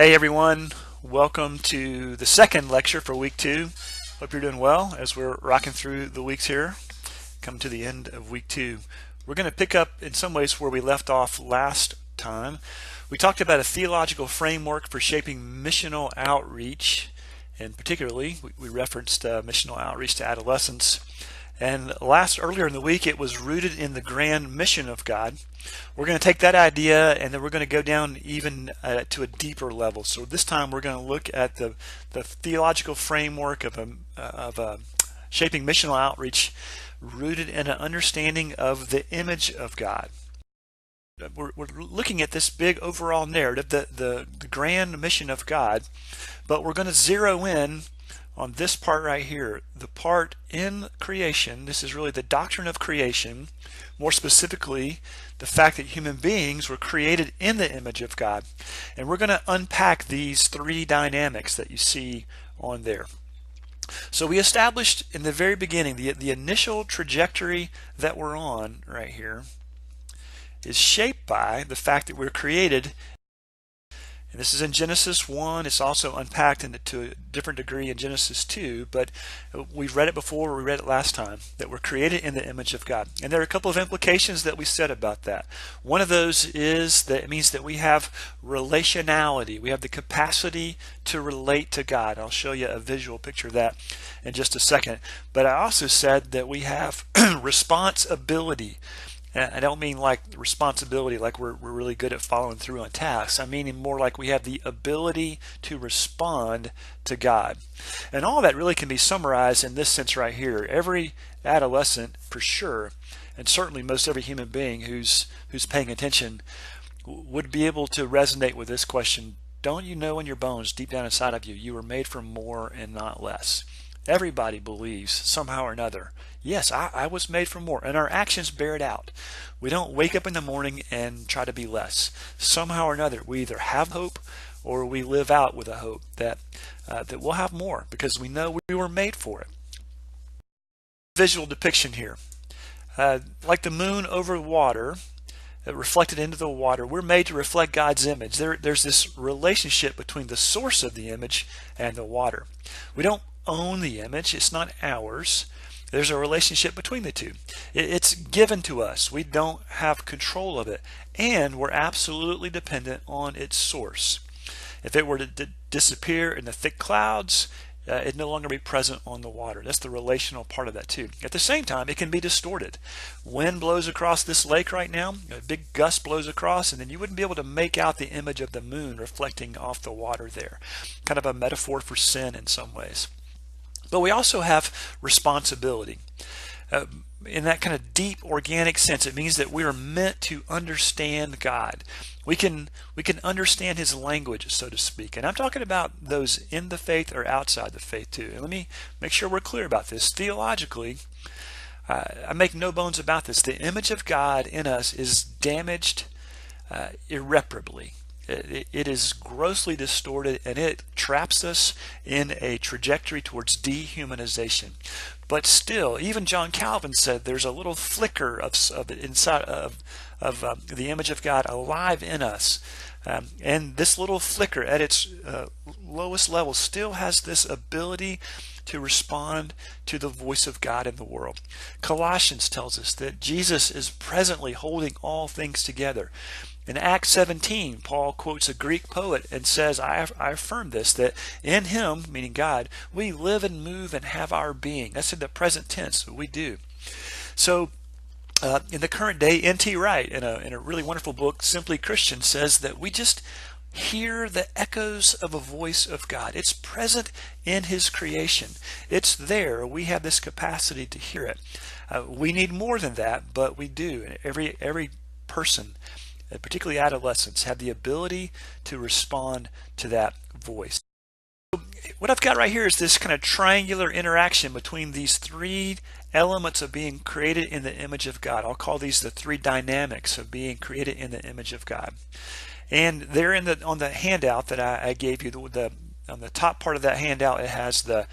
Hey everyone, welcome to the second lecture for week 2. Hope you're doing well as we're rocking through the weeks here. Come to the end of week 2. We're going to pick up in some ways where we left off last time. We talked about a theological framework for shaping missional outreach, and particularly we referenced missional outreach to adolescents. And earlier in the week, it was rooted in the grand mission of God. We're going to take that idea and then we're going to go down even to a deeper level. So this time we're going to look at the theological framework of shaping missional outreach rooted in an understanding of the image of God. We're looking at this big overall narrative, the grand mission of God, but we're going to zero in on this part right here, the part in creation. This is really the doctrine of creation, more specifically the fact that human beings were created in the image of God. And we're going to unpack these three dynamics that you see on there. So we established in the very beginning the initial trajectory that we're on right here is shaped by the fact that we're created. And this is in Genesis 1. It's also unpacked to a different degree in Genesis 2, but we've read it before. We read it last time, that we're created in the image of God. And there are a couple of implications that we said about that. One of those is that it means that we have relationality. We have the capacity to relate to God. I'll show you a visual picture of that in just a second. But I also said that we have responsibility. I don't mean like responsibility, like we're really good at following through on tasks. I mean more like we have the ability to respond to God. And all that really can be summarized in this sense right here. Every adolescent, for sure, and certainly most every human being who's paying attention would be able to resonate with this question. Don't you know in your bones, deep down inside of you, you were made for more and not less? Everybody believes somehow or another, yes, I was made for more, and our actions bear it out. We don't wake up in the morning and try to be less. Somehow or another, we either have hope or we live out with a hope that we'll have more because we know we were made for it. Visual depiction here. Like the moon over water, reflected into the water, we're made to reflect God's image. There's this relationship between the source of the image and the water. We don't own the image. It's not ours. There's a relationship between the two. It's given to us. We don't have control of it, and we're absolutely dependent on its source. If it were to disappear in the thick clouds, it'd no longer be present on the water. That's the relational part of that too. At the same time, it can be distorted. Wind blows across this lake right now, a big gust blows across, and then you wouldn't be able to make out the image of the moon reflecting off the water there. Kind of a metaphor for sin in some ways. But we also have responsibility. In that kind of deep organic sense, it means that we are meant to understand God. We can understand his language, so to speak. And I'm talking about those in the faith or outside the faith too. And let me make sure we're clear about this. Theologically, I make no bones about this. The image of God in us is damaged irreparably. It is grossly distorted, and it traps us in a trajectory towards dehumanization. But still, even John Calvin said there's a little flicker of inside of the image of God alive in us. And this little flicker at its lowest level still has this ability to respond to the voice of God in the world. Colossians tells us that Jesus is presently holding all things together. In Acts 17, Paul quotes a Greek poet and says, I affirm this, that in him, meaning God, we live and move and have our being. That's in the present tense, we do. So in the current day, N.T. Wright, in a really wonderful book, Simply Christian, says that we just hear the echoes of a voice of God. It's present in his creation. It's there. We have this capacity to hear it. We need more than that, but we do. And every person, particularly adolescents, have the ability to respond to that voice. So what I've got right here is this kind of triangular interaction between these three elements of being created in the image of God. I'll call these the three dynamics of being created in the image of God. And they're on the handout that I gave you. On the top part of that handout, it has the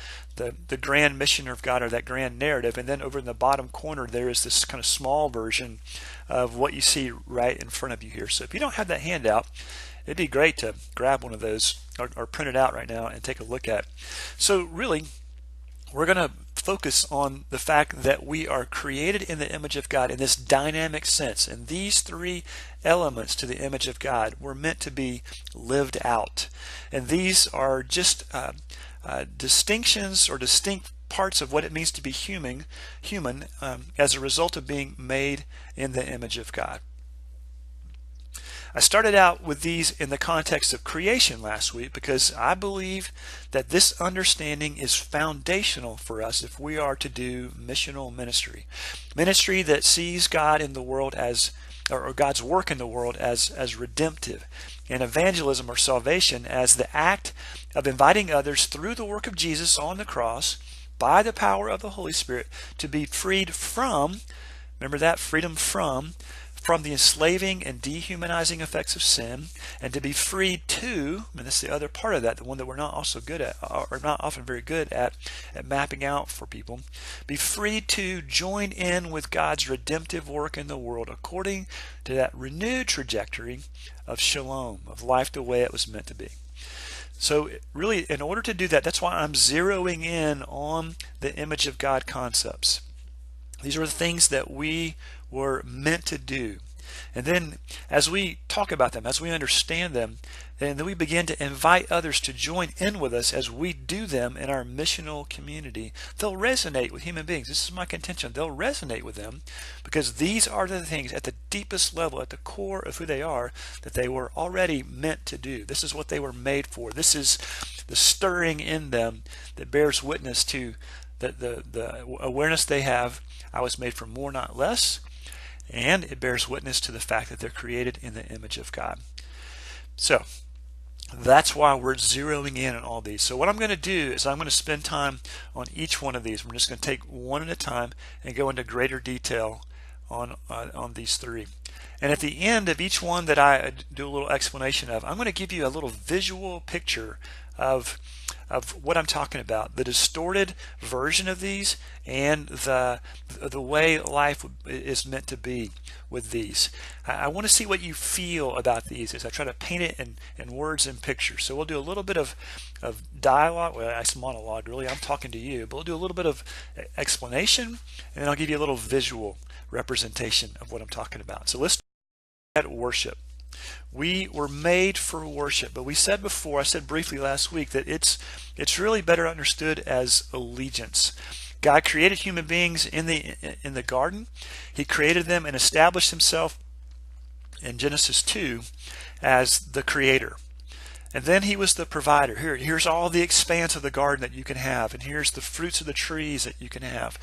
grand mission of God, or that grand narrative, and then over in the bottom corner there is this kind of small version of what you see right in front of you here. So if you don't have that handout, it'd be great to grab one of those or print it out right now and take a look at. So really, we're going to focus on the fact that we are created in the image of God in this dynamic sense. And these three elements to the image of God were meant to be lived out. And these are just distinctions or distinct parts of what it means to be human as a result of being made in the image of God. I started out with these in the context of creation last week because I believe that this understanding is foundational for us if we are to do missional ministry. Ministry that sees God in the world as, or God's work in the world as redemptive, and evangelism or salvation as the act of inviting others through the work of Jesus on the cross by the power of the Holy Spirit to be freed from, remember that, freedom from the enslaving and dehumanizing effects of sin, and to be freed to, and that's the other part of that, the one that we're not also good at, or not often very good at mapping out for people, be freed to join in with God's redemptive work in the world according to that renewed trajectory of shalom, of life the way it was meant to be. So really, in order to do that, that's why I'm zeroing in on the image of God concepts. These are the things that we were meant to do. And then as we talk about them, as we understand them, then we begin to invite others to join in with us as we do them in our missional community. They'll resonate with human beings. This is my contention. They'll resonate with them because these are the things at the deepest level, at the core of who they are, that they were already meant to do. This is what they were made for. This is the stirring in them that bears witness to the awareness they have. I was made for more, not less. And it bears witness to the fact that they're created in the image of God. So that's why we're zeroing in on all these. So what I'm going to do is I'm going to spend time on each one of these. We're just going to take one at a time and go into greater detail on these three. And at the end of each one that I do a little explanation of, I'm going to give you a little visual picture of what I'm talking about, the distorted version of these and the way life is meant to be with these. I want to see what you feel about these as I try to paint it in words and pictures. So we'll do a little bit of dialogue. Well, it's monologue really. I'm talking to you, but we'll do a little bit of explanation, and then I'll give you a little visual representation of what I'm talking about. So let's start at worship. We were made for worship, but we said before, I said briefly last week, that it's really better understood as allegiance. God created human beings in the garden. He created them and established himself in Genesis 2 as the creator. And then he was the provider. Here's all the expanse of the garden that you can have, and here's the fruits of the trees that you can have.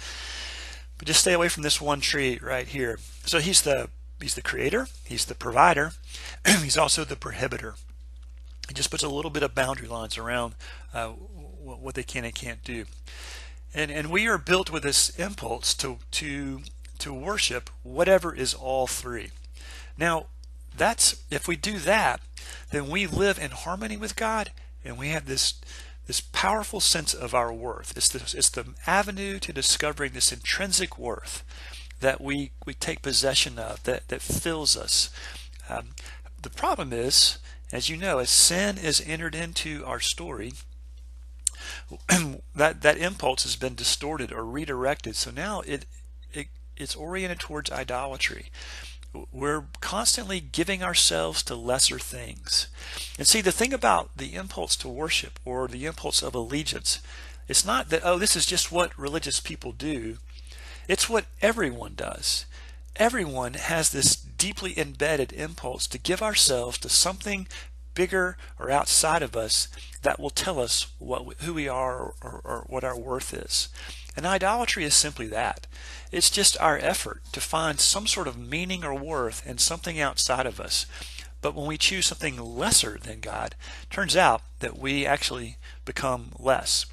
But just stay away from this one tree right here. So he's the creator, he's the provider, he's also the prohibitor. He just puts a little bit of boundary lines around what they can and can't do. And we are built with this impulse to worship whatever is all three. Now, if we do that, then we live in harmony with God, and we have this powerful sense of our worth. It's the avenue to discovering this intrinsic worth that we take possession of, that fills us. The problem is, as you know, as sin is entered into our story, that impulse has been distorted or redirected. So now it's oriented towards idolatry. We're constantly giving ourselves to lesser things. And see, the thing about the impulse to worship or the impulse of allegiance, it's not that, oh, this is just what religious people do. It's what everyone does. Everyone has this deeply embedded impulse to give ourselves to something bigger or outside of us that will tell us who we are or what our worth is. And idolatry is simply that. It's just our effort to find some sort of meaning or worth in something outside of us. But when we choose something lesser than God, it turns out that we actually become less.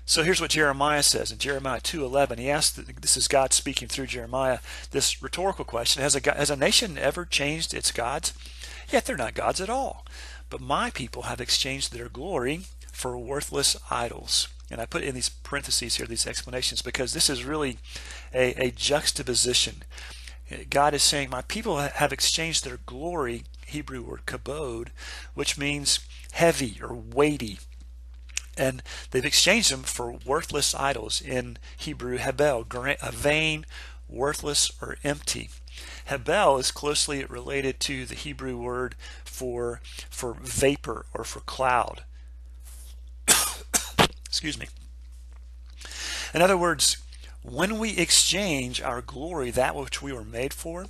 So here's what Jeremiah says in Jeremiah 2:11. He asked, this is God speaking through Jeremiah, this rhetorical question: has a nation ever changed its gods? Yet they're not gods at all. But my people have exchanged their glory for worthless idols. And I put in these parentheses here, these explanations, because this is really a juxtaposition. God is saying, my people have exchanged their glory Hebrew word kabod, which means heavy or weighty. And they've exchanged them for worthless idols. In Hebrew, hebel, vain, worthless, or empty. Hebel is closely related to the Hebrew word for vapor or for cloud. Excuse me. In other words, when we exchange our glory, that which we were made for,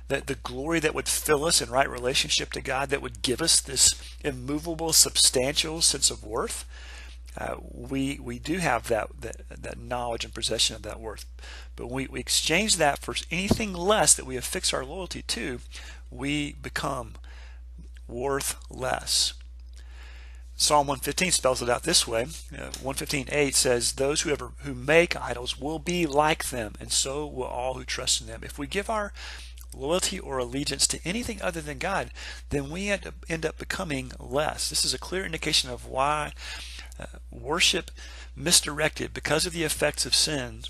that the glory that would fill us in right relationship to God, that would give us this immovable, substantial sense of worth, we do have that knowledge and possession of that worth. But when we exchange that for anything less that we have fixed our loyalty to, we become worth less. Psalm 115 spells it out this way. 115:8 says, "Those who make idols will be like them, and so will all who trust in them." If we give our loyalty or allegiance to anything other than God, then we end up becoming less. This is a clear indication of why worship misdirected because of the effects of sin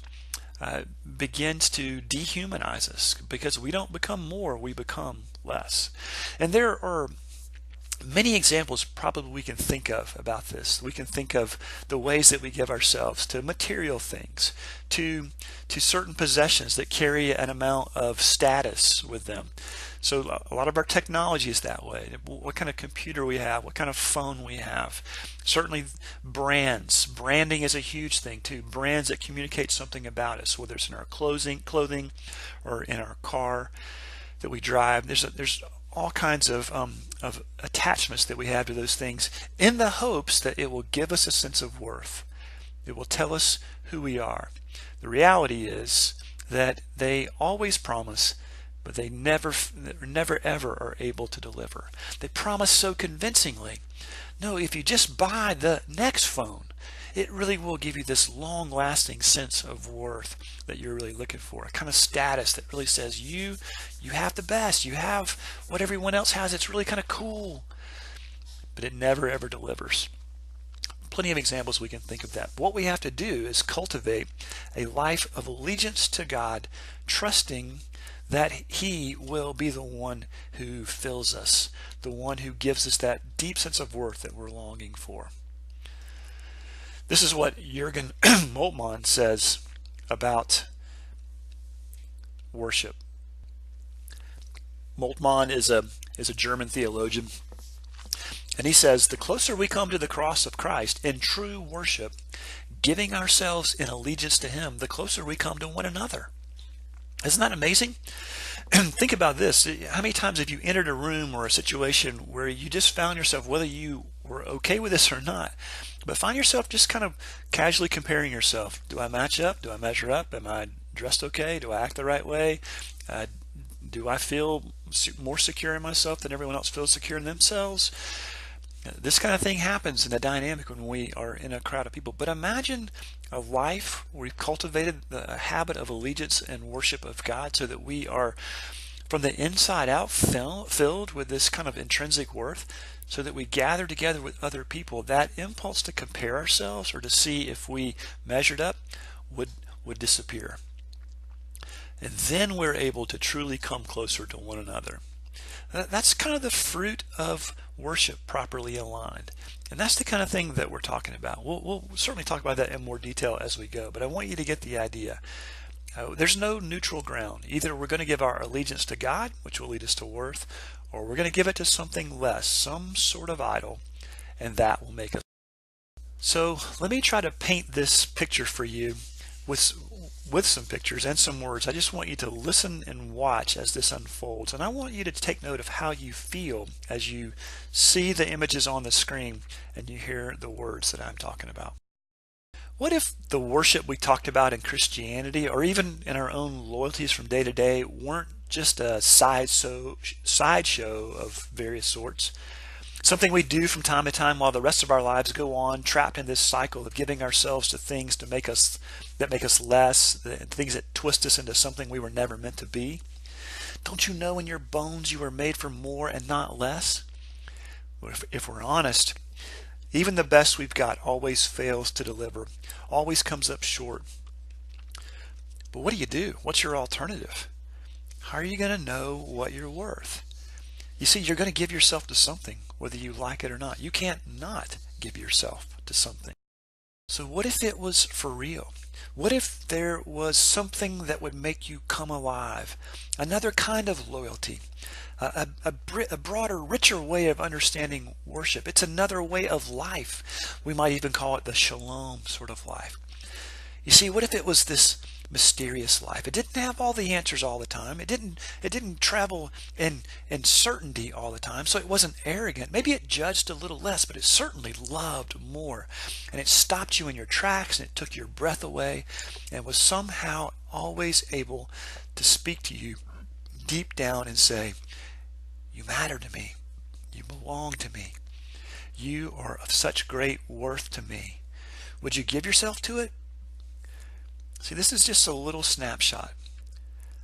begins to dehumanize us, because we don't become more, we become less. And there are many examples probably we can think of about this. We can think of the ways that we give ourselves to material things, to certain possessions that carry an amount of status with them. So a lot of our technology is that way. What kind of computer we have, what kind of phone we have. Certainly brands. Branding is a huge thing too. Brands that communicate something about us, whether it's in our clothing or in our car that we drive. There's all kinds of attachments that we have to those things in the hopes that it will give us a sense of worth. It will tell us who we are. The reality is that they always promise, but they never ever are able to deliver. They promise so convincingly. No, if you just buy the next phone, it really will give you this long-lasting sense of worth that you're really looking for, a kind of status that really says you have the best, you have what everyone else has. It's really kind of cool, but it never ever delivers. Plenty of examples we can think of that. What we have to do is cultivate a life of allegiance to God, trusting that He will be the one who fills us, the one who gives us that deep sense of worth that we're longing for. This is what Jürgen Moltmann says about worship. Moltmann is a German theologian, and he says, "The closer we come to the cross of Christ in true worship, giving ourselves in allegiance to Him, the closer we come to one another." Isn't that amazing? Think about this. How many times have you entered a room or a situation where you just found yourself, whether you were okay with this or not, but find yourself just kind of casually comparing yourself? Do I match up? Do I measure up? Am I dressed okay? Do I act the right way? Do I feel more secure in myself than everyone else feels secure in themselves? This kind of thing happens in a dynamic when we are in a crowd of people. But imagine a life where we've cultivated the habit of allegiance and worship of God so that we are from the inside out filled with this kind of intrinsic worth, so that we gather together with other people. That impulse to compare ourselves or to see if we measured up would disappear. And then we're able to truly come closer to one another. That's kind of the fruit of worship properly aligned. And that's the kind of thing that we're talking about. We'll certainly talk about that in more detail as we go, but I want you to get the idea. There's no neutral ground. Either we're going to give our allegiance to God, which will lead us to worth, or we're going to give it to something less, some sort of idol, and that will make us. So let me try to paint this picture for you with some pictures and some words. I just want you to listen and watch as this unfolds, and I want you to take note of how you feel as you see the images on the screen and you hear the words that I'm talking about. What if the worship we talked about in Christianity, or even in our own loyalties from day to day, weren't just a sideshow of various sorts? Something we do from time to time while the rest of our lives go on, trapped in this cycle of giving ourselves to things that make us less, things that twist us into something we were never meant to be. Don't you know in your bones you were made for more and not less? If we're honest, even the best we've got always fails to deliver, always comes up short. But what do you do? What's your alternative? How are you going to know what you're worth? You see, you're going to give yourself to something, whether you like it or not. You can't not give yourself to something. So what if it was for real? What if there was something that would make you come alive? Another kind of loyalty, a broader, richer way of understanding worship. It's another way of life. We might even call it the shalom sort of life. You see, what if it was this mysterious life? It didn't have all the answers all the time. It didn't travel in certainty all the time, so it wasn't arrogant. Maybe it judged a little less, but it certainly loved more. And it stopped you in your tracks, and it took your breath away, and was somehow always able to speak to you deep down and say, "You matter to me. You belong to me. You are of such great worth to me." Would you give yourself to it? See, this is just a little snapshot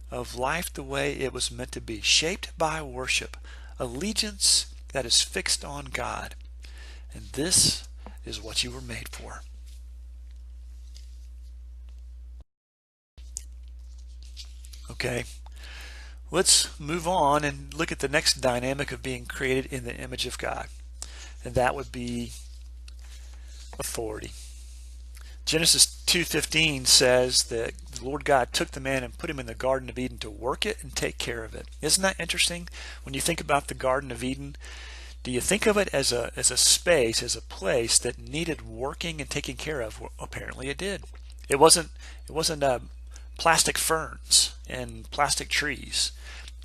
of life the way it was meant to be, shaped by worship, allegiance that is fixed on God. And this is what you were made for. Okay, let's move on and look at the next dynamic of being created in the image of God. And that would be authority. Genesis 2:15 says that the Lord God took the man and put him in the Garden of Eden to work it and take care of it. Isn't that interesting? When you think about the Garden of Eden, do you think of it as a space, as a place that needed working and taking care of? Well, apparently it did. It wasn't plastic ferns and plastic trees.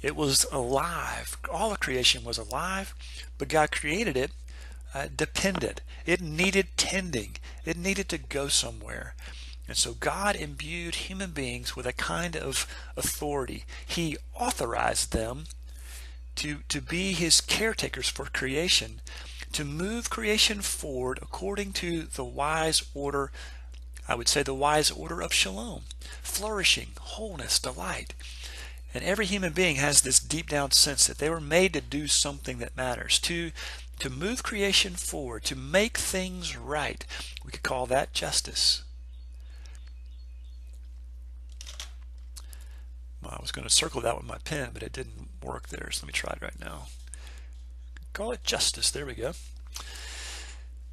It was alive. All of creation was alive, but God created it dependent. It needed tending. It needed to go somewhere. And so God imbued human beings with a kind of authority. He authorized them to be his caretakers for creation, to move creation forward according to the wise order, I would say the wise order of shalom, flourishing, wholeness, delight. And every human being has this deep down sense that they were made to do something that matters, to move creation forward, to make things right. We could call that justice. Well, I was going to circle that with my pen, but it didn't work there, so let me try it right now. Call it justice. There we go.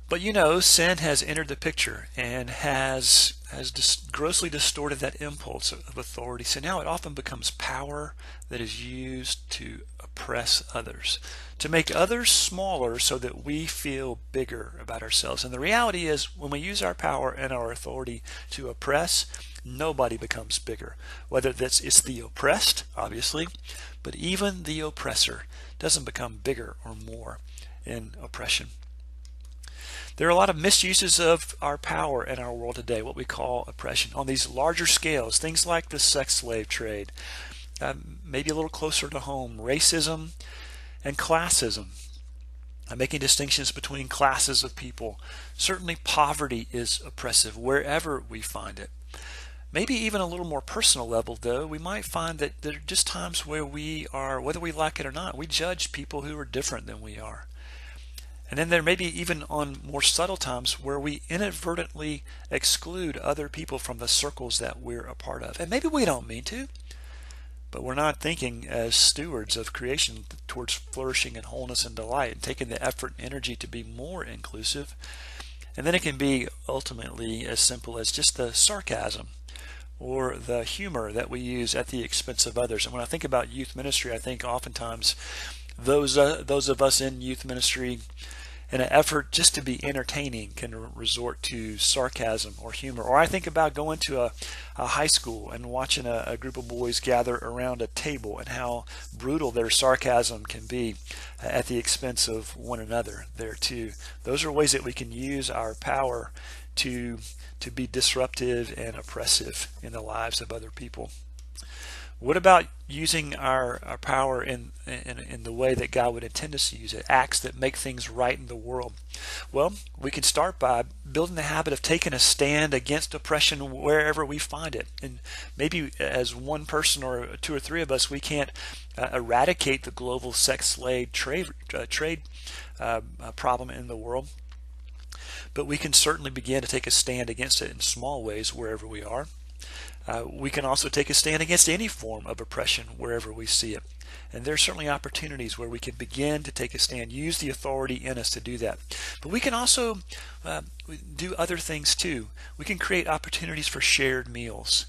But you know, sin has entered the picture and has grossly distorted that impulse of authority. So now it often becomes power that is used to oppress others, to make others smaller so that we feel bigger about ourselves. And the reality is, when we use our power and our authority to oppress, nobody becomes bigger. Whether it's the oppressed, obviously, but even the oppressor doesn't become bigger or more in oppression. There are a lot of misuses of our power in our world today, what we call oppression, on these larger scales, things like the sex slave trade, maybe a little closer to home, racism and classism, making distinctions between classes of people. Certainly poverty is oppressive wherever we find it. Maybe even a little more personal level, though, we might find that there are just times where we are, whether we like it or not, we judge people who are different than we are. And then there may be even on more subtle times where we inadvertently exclude other people from the circles that we're a part of. And maybe we don't mean to, but we're not thinking as stewards of creation towards flourishing and wholeness and delight and taking the effort and energy to be more inclusive. And then it can be ultimately as simple as just the sarcasm or the humor that we use at the expense of others. And when I think about youth ministry, I think oftentimes those of us in youth ministry, in an effort just to be entertaining, can resort to sarcasm or humor. Or I think about going to a high school and watching a group of boys gather around a table and how brutal their sarcasm can be at the expense of one another there too. Those are ways that we can use our power to be disruptive and oppressive in the lives of other people. What about using our power in the way that God would intend us to use it, acts that make things right in the world? Well, we can start by building the habit of taking a stand against oppression wherever we find it. And maybe as one person or two or three of us, we can't eradicate the global sex slave trade problem in the world, but we can certainly begin to take a stand against it in small ways wherever we are. We can also take a stand against any form of oppression wherever we see it. And there's certainly opportunities where we can begin to take a stand, use the authority in us to do that. But we can also do other things too. We can create opportunities for shared meals.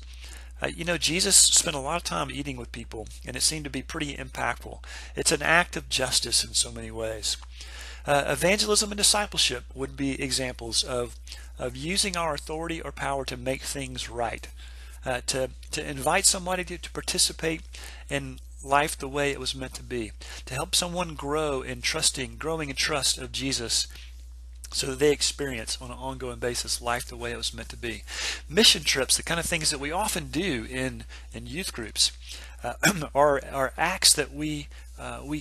Jesus spent a lot of time eating with people, and it seemed to be pretty impactful. It's an act of justice in so many ways. Evangelism and discipleship would be examples of using our authority or power to make things right, to invite somebody to participate in life the way it was meant to be, to help someone growing in trust of Jesus, so that they experience on an ongoing basis life the way it was meant to be. Mission trips, the kind of things that we often do in youth groups, are acts that we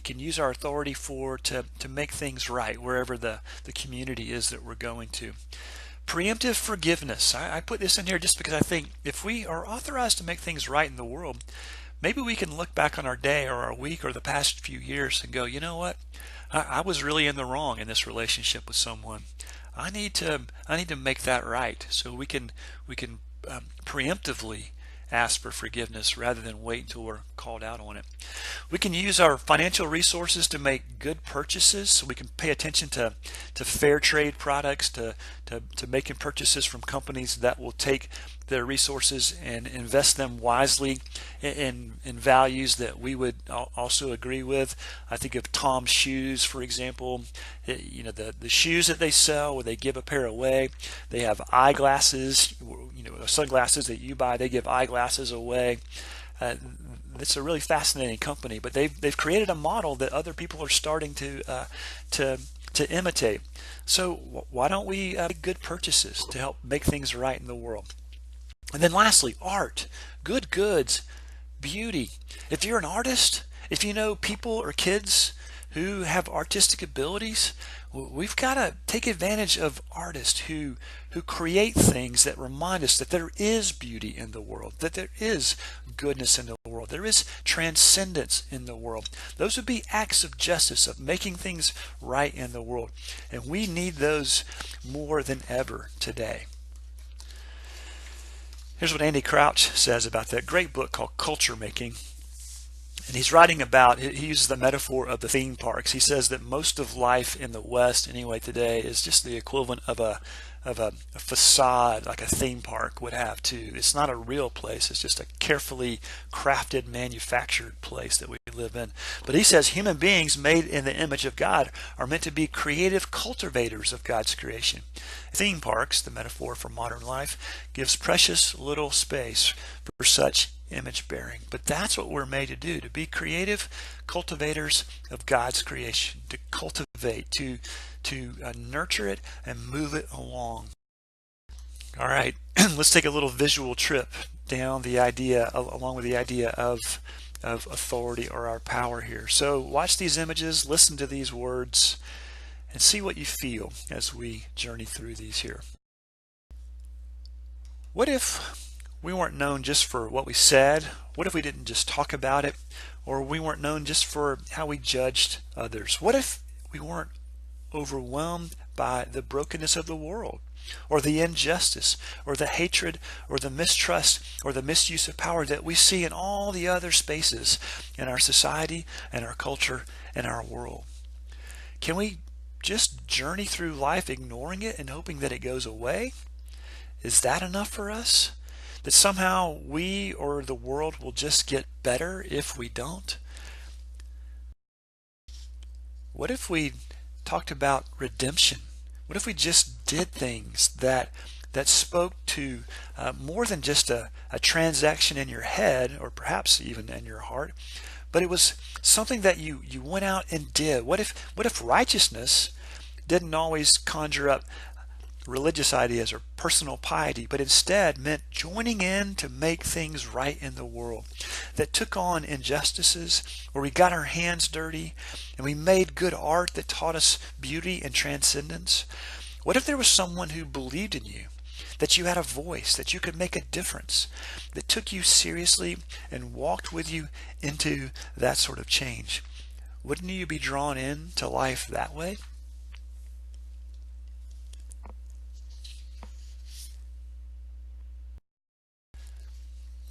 can use our authority for to make things right wherever the community is that we're going to. Preemptive forgiveness. I put this in here just because I think if we are authorized to make things right in the world, maybe we can look back on our day or our week or the past few years and go, you know what? I was really in the wrong in this relationship with someone. I need to make that right. So we can preemptively ask for forgiveness rather than wait until we're called out on it. We can use our financial resources to make good purchases, so we can pay attention to fair trade products, to making purchases from companies that will take their resources and invest them wisely in values that we would also agree with. I think of Tom's Shoes, for example. The shoes that they sell, where they give a pair away. They have eyeglasses, sunglasses that you buy, they give eyeglasses away. It's a really fascinating company, but they've created a model that other people are starting to imitate. So why don't we make good purchases to help make things right in the world? And then lastly, art, good goods, beauty. If you're an artist, if you know people or kids who have artistic abilities, we've got to take advantage of artists who create things that remind us that there is beauty in the world, that there is goodness in the world, there is transcendence in the world. Those would be acts of justice, of making things right in the world. And we need those more than ever today. Here's what Andy Crouch says about that great book called Culture Making. And he's writing about, he uses the metaphor of the theme parks. He says that most of life in the West anyway today is just the equivalent of a facade like a theme park would have too. It's not a real place. It's just a carefully crafted, manufactured place that we live in. But he says human beings made in the image of God are meant to be creative cultivators of God's creation. Theme parks, the metaphor for modern life, gives precious little space for such image bearing. But that's what we're made to do, to be creative cultivators of God's creation, to cultivate, to nurture it and move it along. All right, let's take a little visual trip down the idea, along with the idea of authority or our power here. So watch these images, listen to these words, and see what you feel as we journey through these here. What if we weren't known just for what we said? What if we didn't just talk about it? Or we weren't known just for how we judged others? What if we weren't overwhelmed by the brokenness of the world, or the injustice, or the hatred, or the mistrust, or the misuse of power that we see in all the other spaces in our society and our culture and our world? Can we just journey through life ignoring it and hoping that it goes away? Is that enough for us? That somehow we or the world will just get better if we don't? What if we talked about redemption? What if we just did things that spoke to more than just a transaction in your head, or perhaps even in your heart, but it was something that you went out and did? What if righteousness didn't always conjure up religious ideas or personal piety, but instead meant joining in to make things right in the world, that took on injustices, where we got our hands dirty and we made good art that taught us beauty and transcendence? What if there was someone who believed in you, that you had a voice, that you could make a difference, that took you seriously and walked with you into that sort of change? Wouldn't you be drawn in to life that way?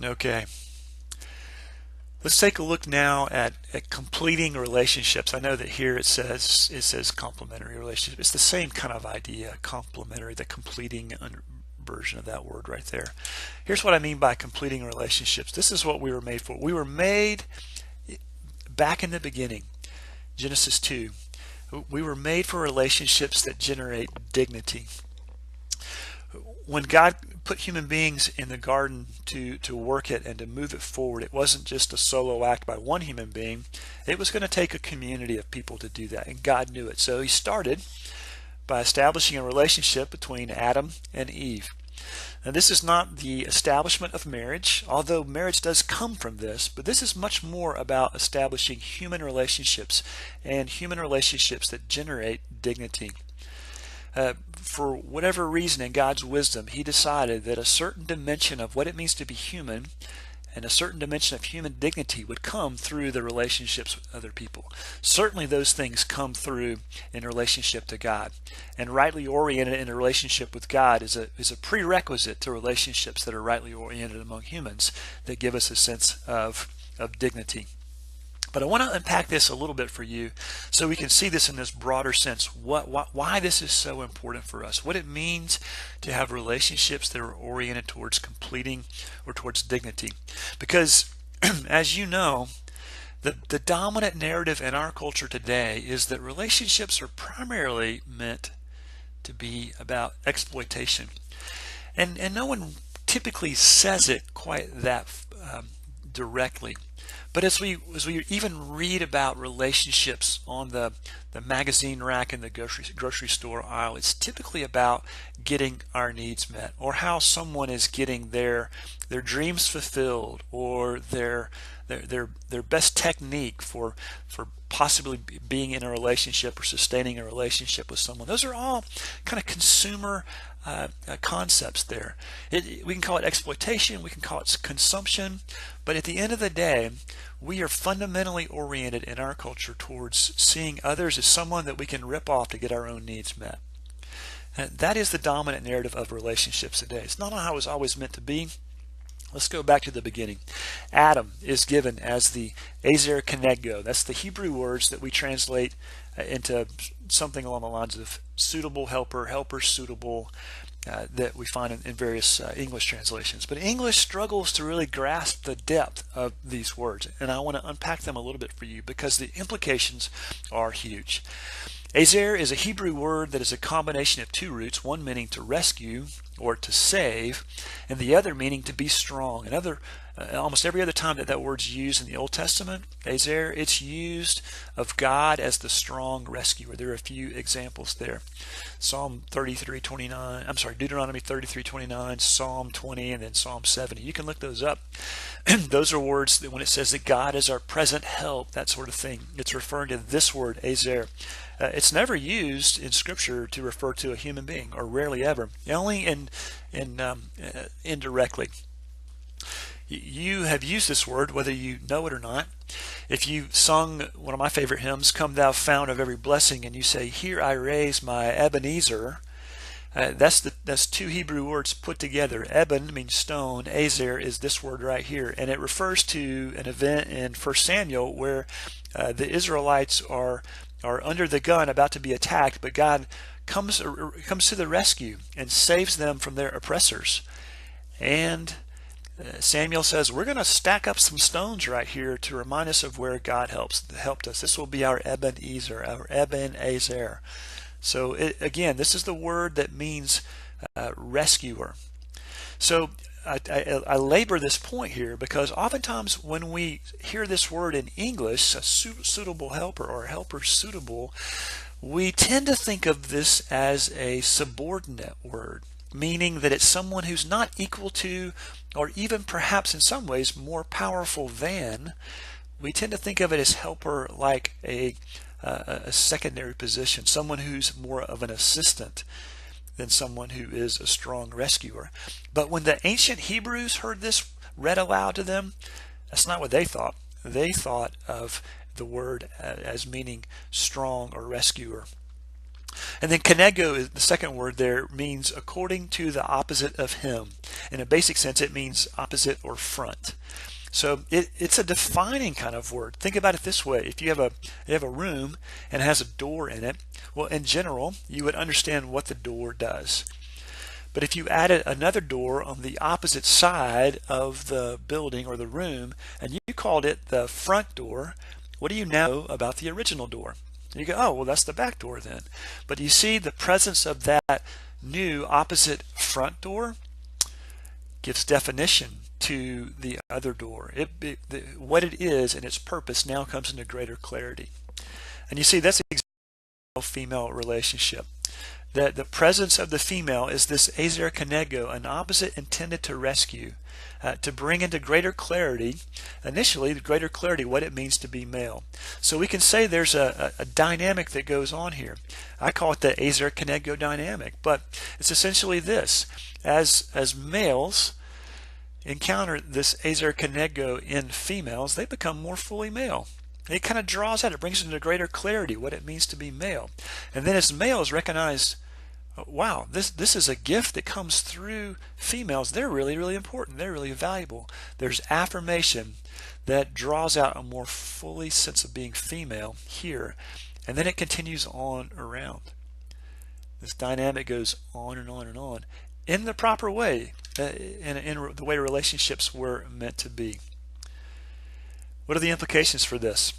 Okay. Let's take a look now at completing relationships. I know that here it says complementary relationship. It's the same kind of idea, complementary, the completing version of that word right there. Here's what I mean by completing relationships. This is what we were made for. We were made back in the beginning, Genesis 2. We were made for relationships that generate dignity. When God put human beings in the garden to work it and to move it forward, it wasn't just a solo act by one human being. It was going to take a community of people to do that, and God knew it. So he started by establishing a relationship between Adam and Eve. Now, this is not the establishment of marriage, although marriage does come from this, but this is much more about establishing human relationships and human relationships that generate dignity. For whatever reason, in God's wisdom, he decided that a certain dimension of what it means to be human and a certain dimension of human dignity would come through the relationships with other people. Certainly those things come through in relationship to God. And rightly oriented in a relationship with God is a prerequisite to relationships that are rightly oriented among humans that give us a sense of dignity. But I want to unpack this a little bit for you so we can see this in this broader sense, why this is so important for us, what it means to have relationships that are oriented towards completing or towards dignity. Because as you know, the dominant narrative in our culture today is that relationships are primarily meant to be about exploitation. And no one typically says it quite that directly. But as we even read about relationships on the magazine rack in the grocery store aisle, it's typically about getting our needs met, or how someone is getting their dreams fulfilled, or their best technique for possibly being in a relationship or sustaining a relationship with someone. Those are all kind of consumer concepts there. We can call it exploitation, we can call it consumption, but at the end of the day, we are fundamentally oriented in our culture towards seeing others as someone that we can rip off to get our own needs met. And that is the dominant narrative of relationships today. It's not how it was always meant to be. Let's go back to the beginning. Adam is given as the Ezer Kenegdo. That's the Hebrew words that we translate into something along the lines of suitable helper, helper suitable, that we find in various English translations. But English struggles to really grasp the depth of these words, and I want to unpack them a little bit for you because the implications are huge. Ezer is a Hebrew word that is a combination of two roots, one meaning to rescue or to save, and the other meaning to be strong. Almost every other time that word's used in the Old Testament, Ezer, it's used of God as the strong rescuer. There are a few examples there. Deuteronomy 33:29, Psalm 20, and then Psalm 70. You can look those up. Those are words that when it says that God is our present help, that sort of thing, it's referring to this word, Ezer. It's never used in Scripture to refer to a human being, or rarely ever, only indirectly. You have used this word whether you know it or not. If you sung one of my favorite hymns, Come Thou Fount of Every Blessing, and you say, Here I raise my Ebenezer, that's two Hebrew words put together. Eben means stone, Ezer is this word right here, and it refers to an event in 1 Samuel where the Israelites are under the gun about to be attacked, but God comes to the rescue and saves them from their oppressors. And Samuel says, we're going to stack up some stones right here to remind us of where God helped us. This will be our Ebenezer, our Ebenezer. So again, this is the word that means rescuer. So I labor this point here because oftentimes when we hear this word in English, a suitable helper or a helper suitable, we tend to think of this as a subordinate word, meaning that it's someone who's not equal to, or even perhaps in some ways more powerful than. We tend to think of it as helper like a secondary position, someone who's more of an assistant than someone who is a strong rescuer. But when the ancient Hebrews heard this read aloud to them, that's not what they thought. They thought of the word as meaning strong or rescuer. And then kenego is the second word there, means according to the opposite of him. In a basic sense, it means opposite or front. So it's a defining kind of word. Think about it this way. If you have a room and it has a door in it, well, in general, you would understand what the door does. But if you added another door on the opposite side of the building or the room, and you called it the front door, what do you now know about the original door? And you go, oh, well, that's the back door then. But you see, the presence of that new opposite front door gives definition to the other door. What it is and its purpose now comes into greater clarity. And you see, that's exactly a female relationship. That the presence of the female is this ezer kenego, an opposite intended to rescue, to bring into greater clarity, initially the greater clarity, what it means to be male. So we can say there's a dynamic that goes on here. I call it the ezer kenego dynamic, but it's essentially this: as males encounter this ezer kenego in females, they become more fully male. It kind of draws out, it brings into greater clarity what it means to be male. And then as males recognize, wow, this is a gift that comes through females. They're really, really important. They're really valuable. There's affirmation that draws out a more fully sense of being female here. And then it continues on around. This dynamic goes on and on and on in the proper way, in the way relationships were meant to be. What are the implications for this?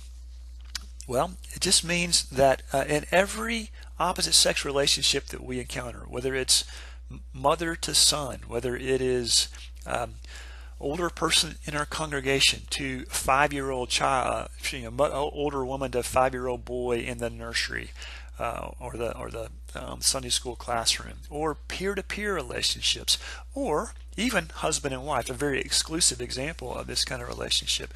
Well, it just means that in every opposite sex relationship that we encounter, whether it's mother to son, whether it is older person in our congregation to 5-year-old child, older woman to 5-year-old boy in the nursery, or the Sunday school classroom, or peer-to-peer relationships, or even husband and wife, a very exclusive example of this kind of relationship.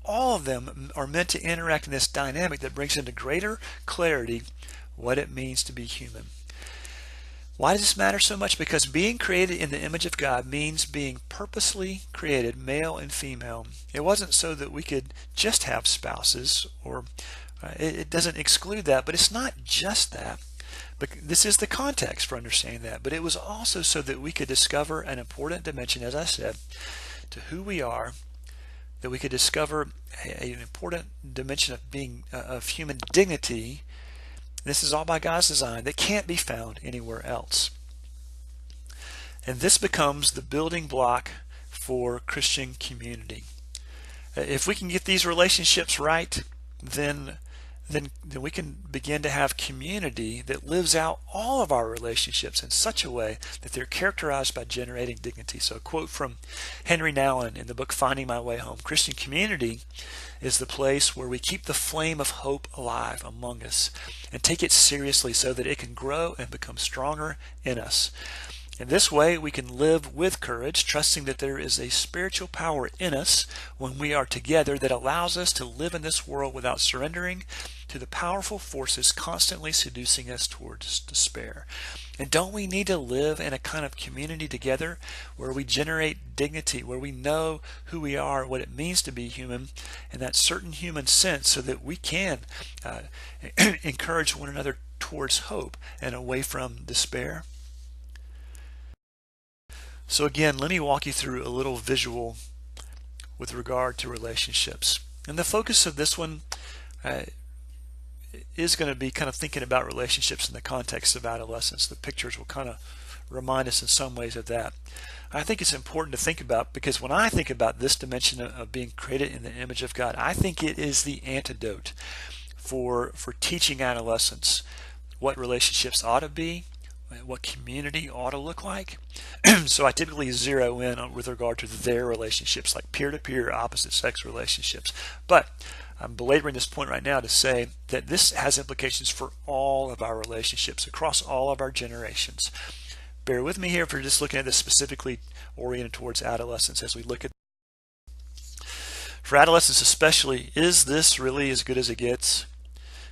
All of them are meant to interact in this dynamic that brings into greater clarity what it means to be human. Why does this matter so much? Because being created in the image of God means being purposely created, male and female. It wasn't so that we could just have spouses, or it doesn't exclude that, but it's not just that. But this is the context for understanding that. But it was also so that we could discover an important dimension, as I said, to who we are, that we could discover an important dimension of being of human dignity. This is all by God's design that can't be found anywhere else. And this becomes the building block for Christian community. If we can get these relationships right, then we can begin to have community that lives out all of our relationships in such a way that they're characterized by generating dignity. So a quote from Henry Nouwen in the book Finding My Way Home: Christian community is the place where we keep the flame of hope alive among us and take it seriously so that it can grow and become stronger in us. In this way, we can live with courage, trusting that there is a spiritual power in us when we are together that allows us to live in this world without surrendering to the powerful forces constantly seducing us towards despair. And don't we need to live in a kind of community together where we generate dignity, where we know who we are, what it means to be human, and that certain human sense, so that we can encourage one another towards hope and away from despair? So again, let me walk you through a little visual with regard to relationships. And the focus of this one is going to be kind of thinking about relationships in the context of adolescence. The pictures will kind of remind us in some ways of that. I think it's important to think about, because when I think about this dimension of being created in the image of God, I think it is the antidote for teaching adolescents what relationships ought to be, what community ought to look like. So I typically zero in on with regard to their relationships, like peer-to-peer opposite sex relationships. But I'm belaboring this point right now to say that this has implications for all of our relationships across all of our generations. Bear with me here if we're just looking at this specifically oriented towards adolescence. As we look at, for adolescents especially, is this really as good as it gets?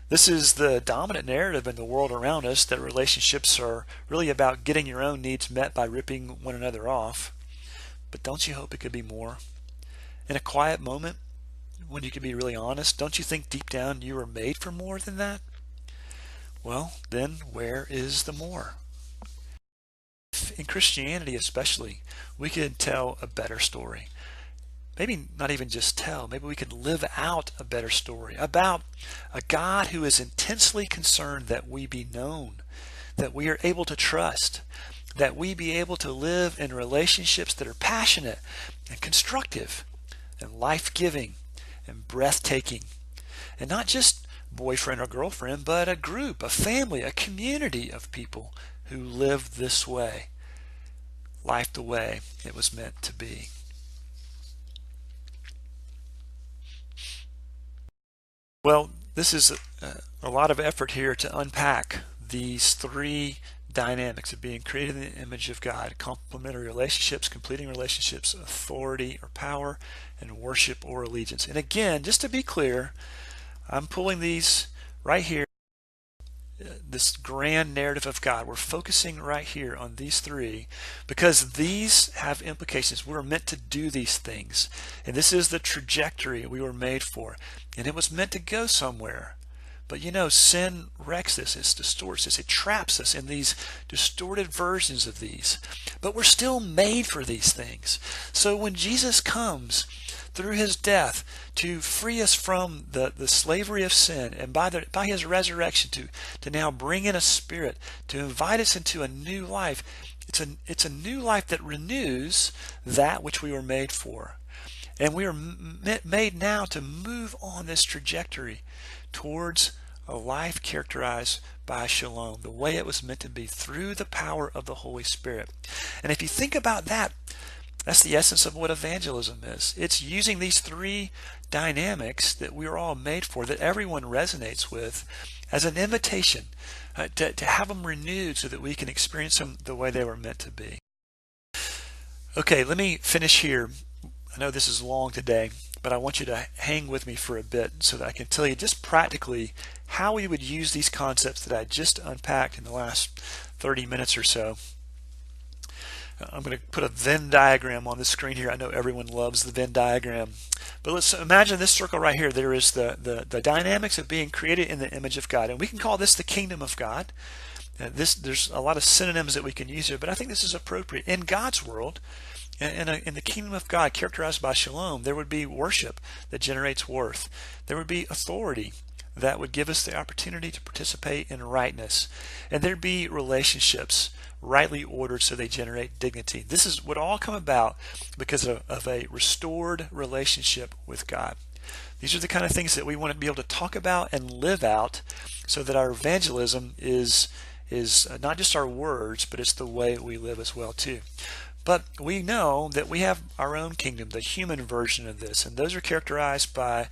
This is the dominant narrative in the world around us, that relationships are really about getting your own needs met by ripping one another off. But don't you hope it could be more? In a quiet moment, when you can be really honest, don't you think deep down you were made for more than that? Well, then where is the more? In Christianity especially, we could tell a better story. Maybe not even just tell, maybe we could live out a better story about a God who is intensely concerned that we be known, that we are able to trust, that we be able to live in relationships that are passionate and constructive and life-giving and breathtaking. And not just boyfriend or girlfriend, but a group, a family, a community of people who live this way, life the way it was meant to be. Well, this is a lot of effort here to unpack these three dynamics of being created in the image of God: complementary relationships, completing relationships, authority or power, and worship or allegiance. And again, just to be clear, I'm pulling these right here, this grand narrative of God. We're focusing right here on these three because these have implications. We're meant to do these things, and this is the trajectory we were made for, and it was meant to go somewhere. But you know, sin wrecks this, it distorts this, it traps us in these distorted versions of these. But we're still made for these things. So when Jesus comes through his death to free us from the slavery of sin, and by his resurrection to now bring in a spirit to invite us into a new life, it's a new life that renews that which we were made for. And we are made now to move on this trajectory towards a life characterized by shalom, the way it was meant to be, through the power of the Holy Spirit. And if you think about that, that's the essence of what evangelism is. It's using these three dynamics that we are all made for, that everyone resonates with, as an invitation to have them renewed so that we can experience them the way they were meant to be. Okay, let me finish here. I know this is long today, but I want you to hang with me for a bit so that I can tell you just practically how we would use these concepts that I just unpacked in the last 30 minutes or so. I'm going to put a Venn diagram on the screen here. I know everyone loves the Venn diagram. But let's imagine this circle right here. There is the dynamics of being created in the image of God. And we can call this the kingdom of God. There's a lot of synonyms that we can use here, but I think this is appropriate. In God's world, in the kingdom of God, characterized by shalom, there would be worship that generates worth. There would be authority that would give us the opportunity to participate in rightness. And there'd be relationships rightly ordered so they generate dignity. This would all come about because of a restored relationship with God. These are the kind of things that we want to be able to talk about and live out so that our evangelism is not just our words, but it's the way we live as well too. But we know that we have our own kingdom, the human version of this, and those are characterized by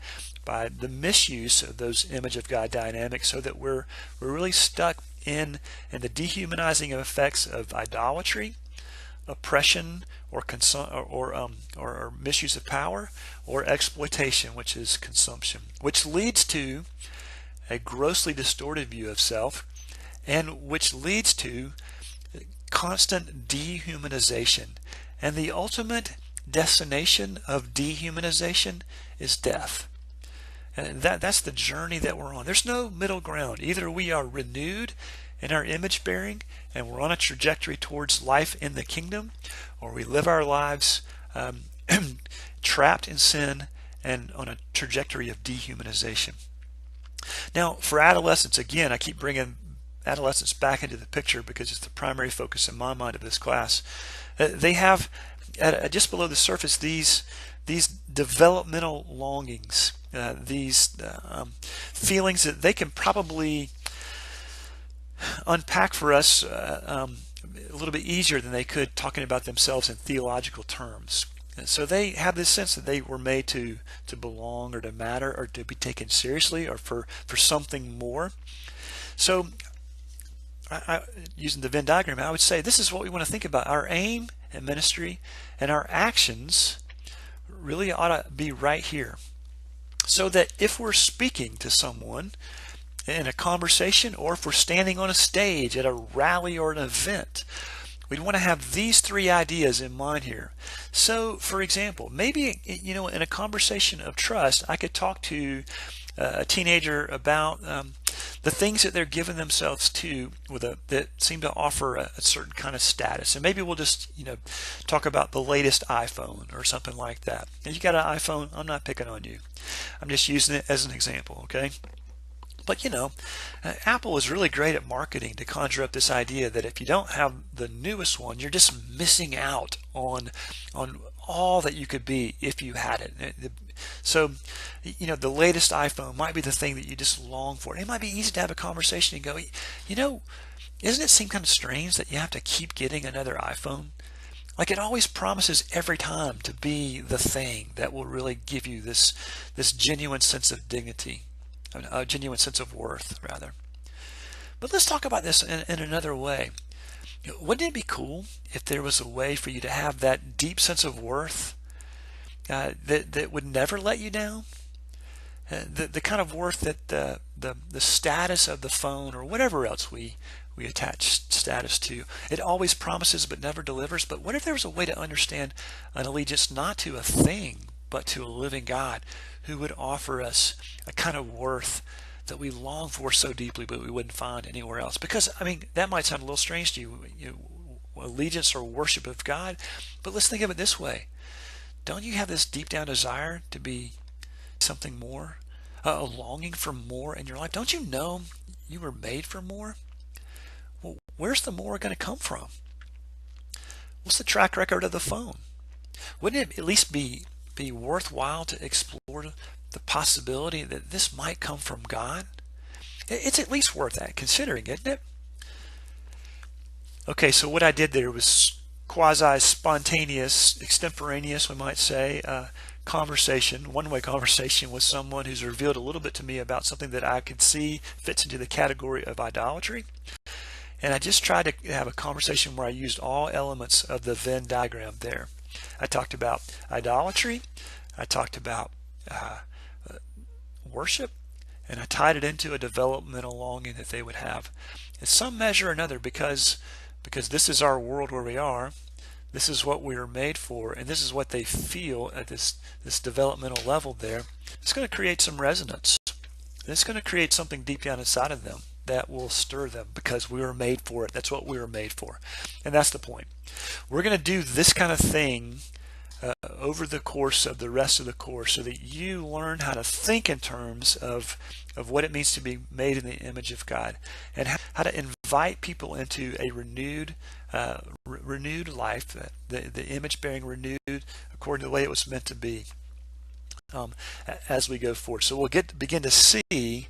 the misuse of those image of God dynamics, so that we're really stuck in the dehumanizing effects of idolatry, oppression, or misuse of power, or exploitation, which is consumption, which leads to a grossly distorted view of self, and which leads to constant dehumanization. And the ultimate destination of dehumanization is death. And that's the journey that we're on. There's no middle ground. Either we are renewed in our image bearing and we're on a trajectory towards life in the kingdom, or we live our lives trapped in sin and on a trajectory of dehumanization. Now, for adolescents, again, I keep bringing adolescents back into the picture because it's the primary focus in my mind of this class. They have, just below the surface, these developmental longings, these feelings that they can probably unpack for us a little bit easier than they could talking about themselves in theological terms. And so they have this sense that they were made to belong, or to matter, or to be taken seriously, or for something more. So using the Venn diagram, I would say this is what we want to think about. Our aim in ministry and our actions really ought to be right here, so that if we're speaking to someone in a conversation, or if we're standing on a stage at a rally or an event, we'd want to have these three ideas in mind here. So, for example, maybe, in a conversation of trust, I could talk to a teenager about the things that they're giving themselves to that seem to offer a certain kind of status. And maybe we'll just talk about the latest iPhone or something like that. And you got an iPhone, I'm not picking on you. I'm just using it as an example, okay? But Apple is really great at marketing to conjure up this idea that if you don't have the newest one, you're just missing out on all that you could be if you had it. So, the latest iPhone might be the thing that you just long for. It might be easy to have a conversation and go, doesn't it seem kind of strange that you have to keep getting another iPhone? Like, it always promises every time to be the thing that will really give you this genuine sense of dignity. A genuine sense of worth, rather. But let's talk about this in another way. Wouldn't it be cool if there was a way for you to have that deep sense of worth that would never let you down? The kind of worth that the status of the phone or whatever else we attach status to, it always promises but never delivers. But what if there was a way to understand an allegiance not to a thing but to a living God who would offer us a kind of worth that we long for so deeply but we wouldn't find anywhere else? Because, that might sound a little strange to you, allegiance or worship of God, but let's think of it this way. Don't you have this deep down desire to be something more, a longing for more in your life? Don't you know you were made for more? Well, where's the more going to come from? What's the track record of the phone? Wouldn't it at least be worthwhile to explore the possibility that this might come from God? It's at least worth that considering, isn't it? Okay, so what I did there was quasi-spontaneous, extemporaneous, we might say, conversation, one-way conversation with someone who's revealed a little bit to me about something that I could see fits into the category of idolatry. And I just tried to have a conversation where I used all elements of the Venn diagram there. I talked about idolatry, I talked about worship, and I tied it into a developmental longing that they would have in some measure or another, because this is our world where we are, this is what we are made for, and this is what they feel at this developmental level there. It's going to create some resonance. It's going to create something deep down inside of them that will stir them, because we were made for it. That's what we were made for. And that's the point. We're going to do this kind of thing over the course of the rest of the course, so that you learn how to think in terms of what it means to be made in the image of God, and how to invite people into a renewed life, the image bearing renewed according to the way it was meant to be, as we go forward. So we'll begin to see